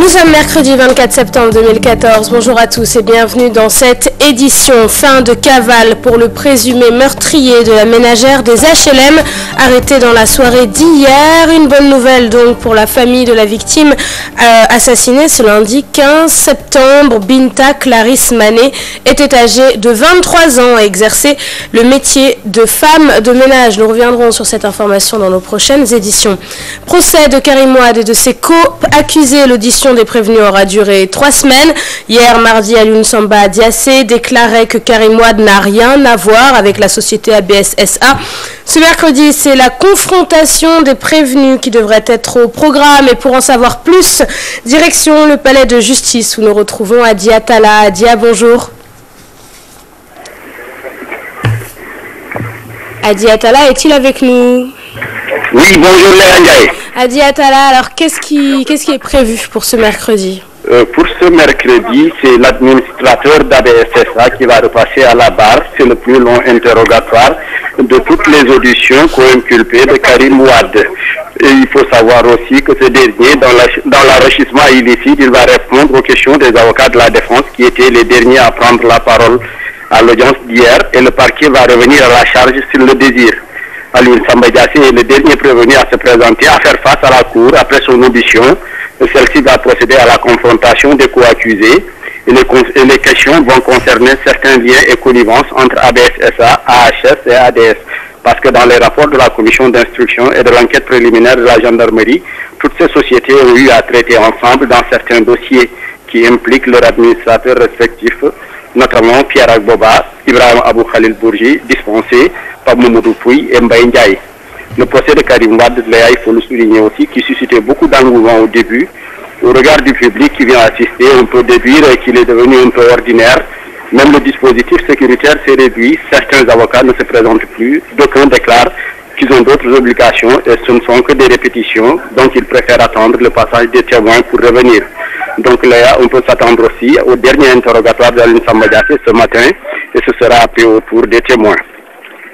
Nous sommes mercredi 24 septembre 2014. Bonjour à tous et bienvenue dans cette édition. Fin de cavale pour le présumé meurtrier de la ménagère des HLM, arrêté dans la soirée d'hier. Une bonne nouvelle donc pour la famille de la victime assassinée ce lundi 15 septembre. Binta Clarisse Mané était âgée de 23 ans et exerçait le métier de femme de ménage. Nous reviendrons sur cette information dans nos prochaines éditions. Procès de Karim Ouad et de ses co-accusés. L'audition des prévenus aura duré 3 semaines. Hier, mardi, Alioune Samba Diassé déclarait que Karim Ouad n'a rien à voir avec la société ABS SA. Ce mercredi, c'est la confrontation des prévenus qui devrait être au programme. Et pour en savoir plus, direction le palais de justice où nous retrouvons Adi Atala. Adia, bonjour. Adi Atala est-il avec nous? Oui, bonjour Léa Ndiaye. Adi Atala, alors qu'est-ce qui est prévu pour ce mercredi? Pour ce mercredi, c'est l'administrateur d'ABSSA qui va repasser à la barre. C'est le plus long interrogatoire de toutes les auditions co-inculpées de Karim Ouad. Et il faut savoir aussi que ce dernier, dans l'enrichissement illicite, il va répondre aux questions des avocats de la défense qui étaient les derniers à prendre la parole à l'audience d'hier. Et le parquet va revenir à la charge s'il le désire. Alioune Samba Diassé est le dernier prévenu à se présenter, à faire face à la cour après son audition. Celle-ci va procéder à la confrontation des co-accusés et les questions vont concerner certains liens et connivences entre ABSSA, AHS et ADS. Parce que dans les rapports de la commission d'instruction et de l'enquête préliminaire de la gendarmerie, toutes ces sociétés ont eu à traiter ensemble dans certains dossiers qui impliquent leurs administrateurs respectifs, notamment Pierre Agboba, Ibrahim Abou Khalil Bourgi, dispensé, Pape Mamadou Pouy et Mbaye Ndiaye. Le procès de Karim Ouad, il faut le souligner aussi, qui suscitait beaucoup d'engouement au début. Au regard du public qui vient assister, on peut déduire qu'il est devenu un peu ordinaire. Même le dispositif sécuritaire s'est réduit. Certains avocats ne se présentent plus. D'aucuns déclarent qu'ils ont d'autres obligations et ce ne sont que des répétitions. Donc ils préfèrent attendre le passage des témoins pour revenir. Donc là, on peut s'attendre aussi au dernier interrogatoire d'Alioune Samba Diassé ce matin et ce sera après au tour des témoins.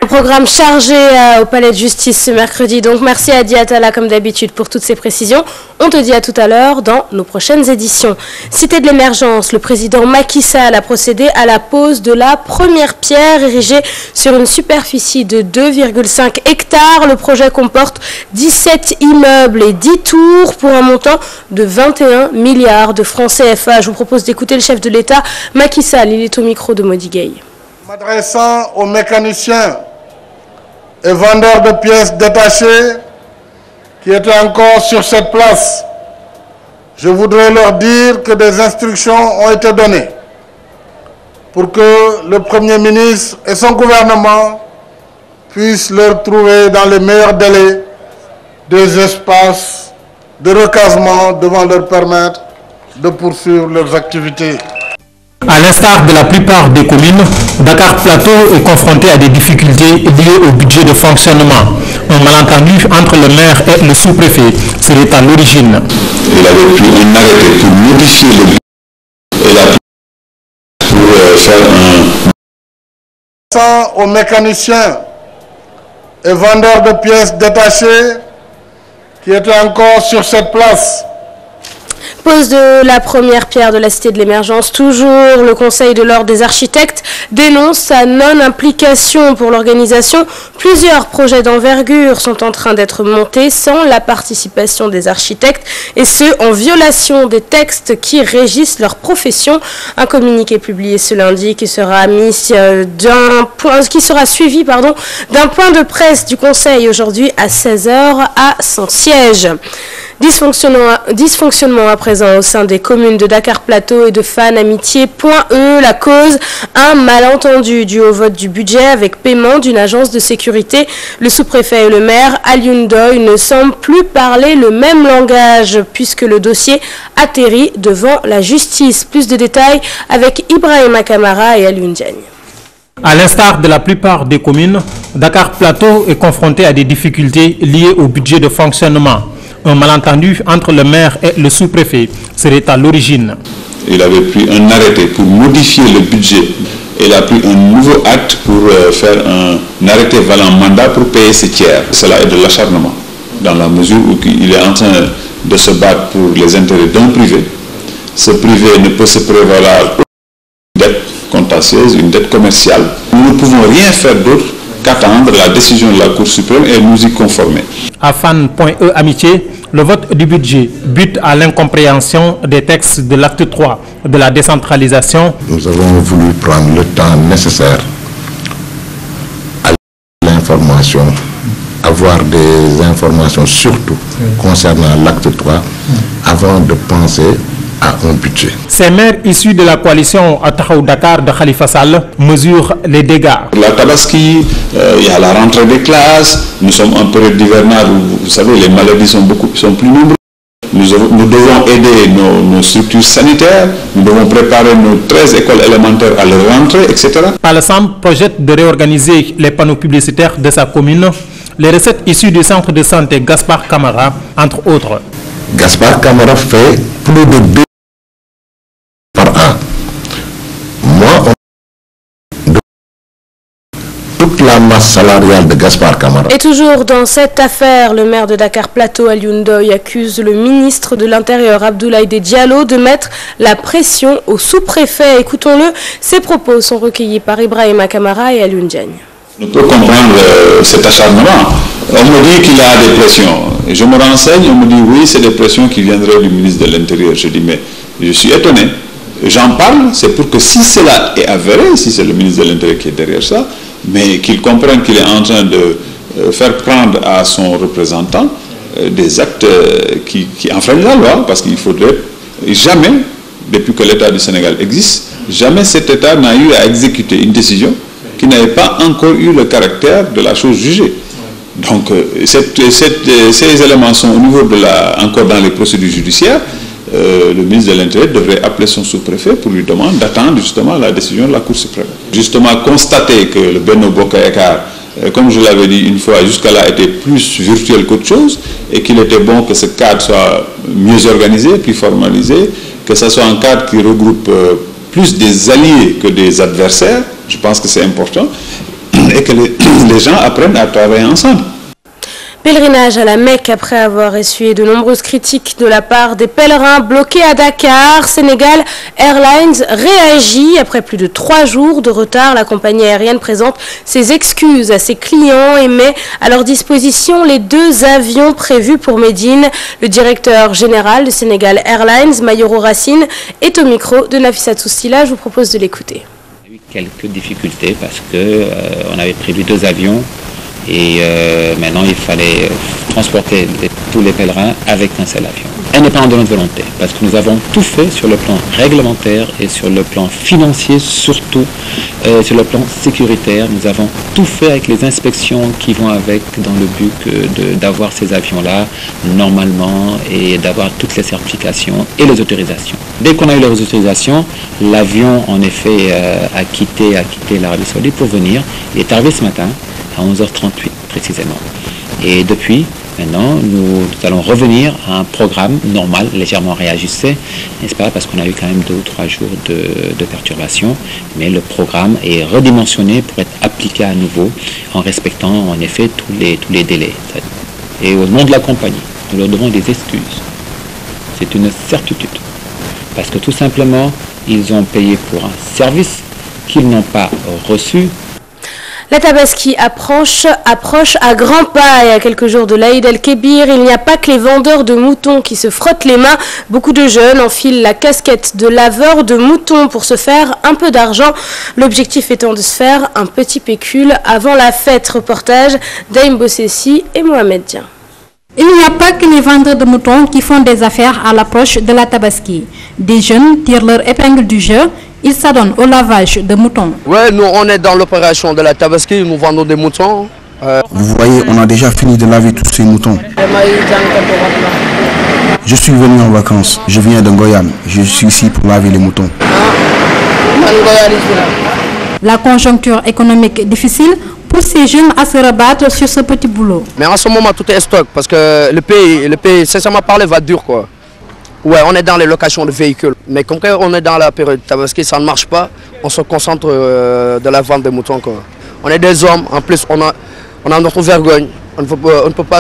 Un programme chargé au palais de justice ce mercredi. Donc merci à Adi Atala comme d'habitude pour toutes ces précisions. On te dit à tout à l'heure dans nos prochaines éditions. Cité de l'émergence, le président Macky Sall a procédé à la pose de la première pierre érigée sur une superficie de 2,5 hectares. Le projet comporte 17 immeubles et 10 tours pour un montant de 21 milliards de francs CFA. Je vous propose d'écouter le chef de l'État, Macky Sall. Il est au micro de Modi Gueye. M'adressant aux mécaniciens et vendeurs de pièces détachées qui étaient encore sur cette place, je voudrais leur dire que des instructions ont été données pour que le Premier ministre et son gouvernement puissent leur trouver dans les meilleurs délais des espaces de recasement devant leur permettre de poursuivre leurs activités. À l'instar de la plupart des communes, Dakar Plateau est confronté à des difficultés liées au budget de fonctionnement. Un malentendu entre le maire et le sous-préfet serait à l'origine. Il avait pris un arrêté pour modifier le budget et pour faire un... Aux mécaniciens et vendeurs de pièces détachées qui étaient encore sur cette place. Pose de la première pierre de la Cité de l'Émergence. Toujours, le Conseil de l'Ordre des architectes dénonce sa non-implication pour l'organisation. Plusieurs projets d'envergure sont en train d'être montés sans la participation des architectes et ce, en violation des textes qui régissent leur profession. Un communiqué publié ce lundi qui sera suivi d'un point de presse du Conseil aujourd'hui à 16h à son siège. Dysfonctionnement à présent au sein des communes de Dakar Plateau et de Fan Amitié.e. La cause, un malentendu dû au vote du budget avec paiement d'une agence de sécurité. Le sous-préfet et le maire, Alioune Ndoye, ne semblent plus parler le même langage puisque le dossier atterrit devant la justice. Plus de détails avec Ibrahima Kamara et Alioune Diagne. À l'instar de la plupart des communes, Dakar Plateau est confronté à des difficultés liées au budget de fonctionnement. Un malentendu entre le maire et le sous-préfet serait à l'origine. Il avait pris un arrêté pour modifier le budget. Il a pris un nouveau acte pour faire un arrêté valant mandat pour payer ses tiers. Cela est de l'acharnement, dans la mesure où il est en train de se battre pour les intérêts d'un privé se priver ne peut se prévaloir d'une dette contentieuse, une dette commerciale. Nous ne pouvons rien faire d'autre qu'attendre la décision de la Cour suprême et nous y conformer. À Fan.e Amitié, le vote du budget bute à l'incompréhension des textes de l'acte 3 de la décentralisation. Nous avons voulu prendre le temps nécessaire à l'information, avoir des informations surtout concernant l'acte 3 avant de penser à un budget. Ces maires issus de la coalition Taxawu Dakar de Khalifa Sall mesurent les dégâts. La Tabaski, il y a la rentrée des classes, nous sommes en période d'hivernage où, vous savez, les maladies sont plus nombreuses. Nous devons aider nos structures sanitaires, nous devons préparer nos 13 écoles élémentaires à leur rentrée, etc. Palsam projette de réorganiser les panneaux publicitaires de sa commune. Les recettes issues du centre de santé Gaspard Camara, entre autres. Gaspard Camara fait plus de 2 par an. Moi, toute la masse salariale de Gaspard Camara. Et toujours dans cette affaire, le maire de Dakar Plateau, Alioune Ndoye, accuse le ministre de l'Intérieur, Abdoulaye Diallo, de mettre la pression au sous-préfet. Écoutons-le, ses propos sont recueillis par Ibrahima Kamara et Alioune Diagne. On peut comprendre cet acharnement. On me dit qu'il y a des pressions. Et je me renseigne, on me dit oui, c'est des pressions qui viendraient du ministre de l'Intérieur. Je dis mais je suis étonné. J'en parle, c'est pour que si cela est avéré, si c'est le ministre de l'Intérieur qui est derrière ça, mais qu'il comprenne qu'il est en train de faire prendre à son représentant des actes qui enfreignent la loi, parce qu'il faudrait jamais, depuis que l'État du Sénégal existe, jamais cet État n'a eu à exécuter une décision qui n'avait pas encore eu le caractère de la chose jugée. Donc ces éléments sont au niveau encore dans les procédures judiciaires. Le ministre de l'Intérieur devrait appeler son sous-préfet pour lui demander d'attendre justement la décision de la Cour suprême. Justement, constater que le Benno Bokk Yakaar, comme je l'avais dit une fois, jusqu'à là était plus virtuel qu'autre chose, et qu'il était bon que ce cadre soit mieux organisé, plus formalisé, que ce soit un cadre qui regroupe plus des alliés que des adversaires. Je pense que c'est important, et que les gens apprennent à travailler ensemble. Pèlerinage à la Mecque après avoir essuyé de nombreuses critiques de la part des pèlerins bloqués à Dakar. Sénégal Airlines réagit. Après plus de 3 jours de retard, la compagnie aérienne présente ses excuses à ses clients et met à leur disposition les 2 avions prévus pour Médine. Le directeur général de Sénégal Airlines, Mayoro Racine, est au micro de Nafissatou Sylla. Je vous propose de l'écouter. On a eu quelques difficultés parce qu'on avait prévu 2 avions. Et maintenant, il fallait transporter tous les pèlerins avec un seul avion. Indépendant de notre volonté, parce que nous avons tout fait sur le plan réglementaire et sur le plan financier, surtout sur le plan sécuritaire. Nous avons tout fait avec les inspections qui vont avec, dans le but d'avoir ces avions-là normalement et d'avoir toutes les certifications et les autorisations. Dès qu'on a eu les autorisations, l'avion en effet a quitté l'Arabie Saoudite pour venir. Il est arrivé ce matin à 11h38 précisément. Et depuis, maintenant, nous allons revenir à un programme normal, légèrement réajusté, n'est-ce pas, parce qu'on a eu quand même 2 ou 3 jours de perturbations, mais le programme est redimensionné pour être appliqué à nouveau en respectant en effet tous les délais. Et au nom de la compagnie, nous leur devons des excuses. C'est une certitude. Parce que tout simplement, ils ont payé pour un service qu'ils n'ont pas reçu. La Tabaski approche à grands pas et à quelques jours de l'Aïd el-Kébir. Il n'y a pas que les vendeurs de moutons qui se frottent les mains. Beaucoup de jeunes enfilent la casquette de laveur de moutons pour se faire un peu d'argent. L'objectif étant de se faire un petit pécule avant la fête. Reportage d'Aïm Bossessi et Mohamed Dien. Il n'y a pas que les vendeurs de moutons qui font des affaires à l'approche de la Tabaski. Des jeunes tirent leur épingle du jeu. Ils s'adonnent au lavage de moutons. Ouais, nous on est dans l'opération de la Tabaski, nous vendons des moutons. Vous voyez, on a déjà fini de laver tous ces moutons. Je suis venu en vacances, je viens de Ngoyane. Je suis ici pour laver les moutons. La conjoncture économique difficile pousse ces jeunes à se rabattre sur ce petit boulot. Mais en ce moment tout est stock parce que le pays, sincèrement parler, va dur quoi. Ouais, on est dans les locations de véhicules. Mais comme on est dans la période Tabaski, ça ne marche pas. On se concentre de la vente des moutons quoi. On est des hommes, en plus on a notre vergogne. On ne peut pas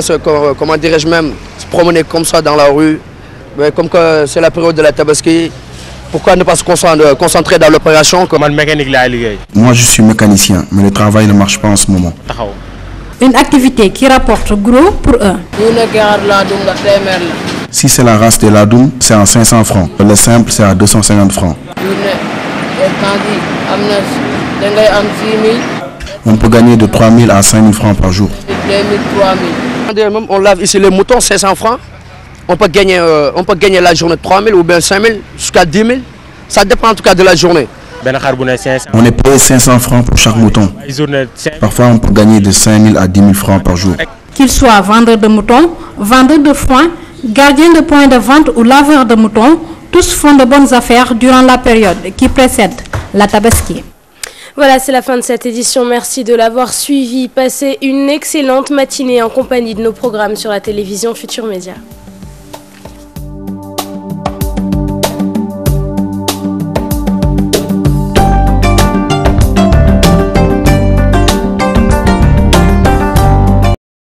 comment dirais-je même, se promener comme ça dans la rue Mais comme que c'est la période de la Tabaski, pourquoi ne pas se concentrer dans l'opération? Moi, je suis mécanicien, mais le travail ne marche pas en ce moment. Une activité qui rapporte gros pour eux. Si c'est la race de l'Adoum, c'est à 500 francs. Le simple, c'est à 250 francs. On peut gagner de 3 000 à 5 000 francs par jour. On lave ici les moutons, 500 francs. On peut gagner la journée 3 000 ou bien 5 000 jusqu'à 10 000. Ça dépend en tout cas de la journée. On est payé 500 francs pour chaque mouton. Parfois, on peut gagner de 5 000 à 10 000 francs par jour. Qu'ils soient vendeurs de moutons, vendeurs de foin, gardiens de points de vente ou laveurs de moutons, tous font de bonnes affaires durant la période qui précède la Tabaski. Voilà, c'est la fin de cette édition. Merci de l'avoir suivi. Passez une excellente matinée en compagnie de nos programmes sur la télévision Futur Média.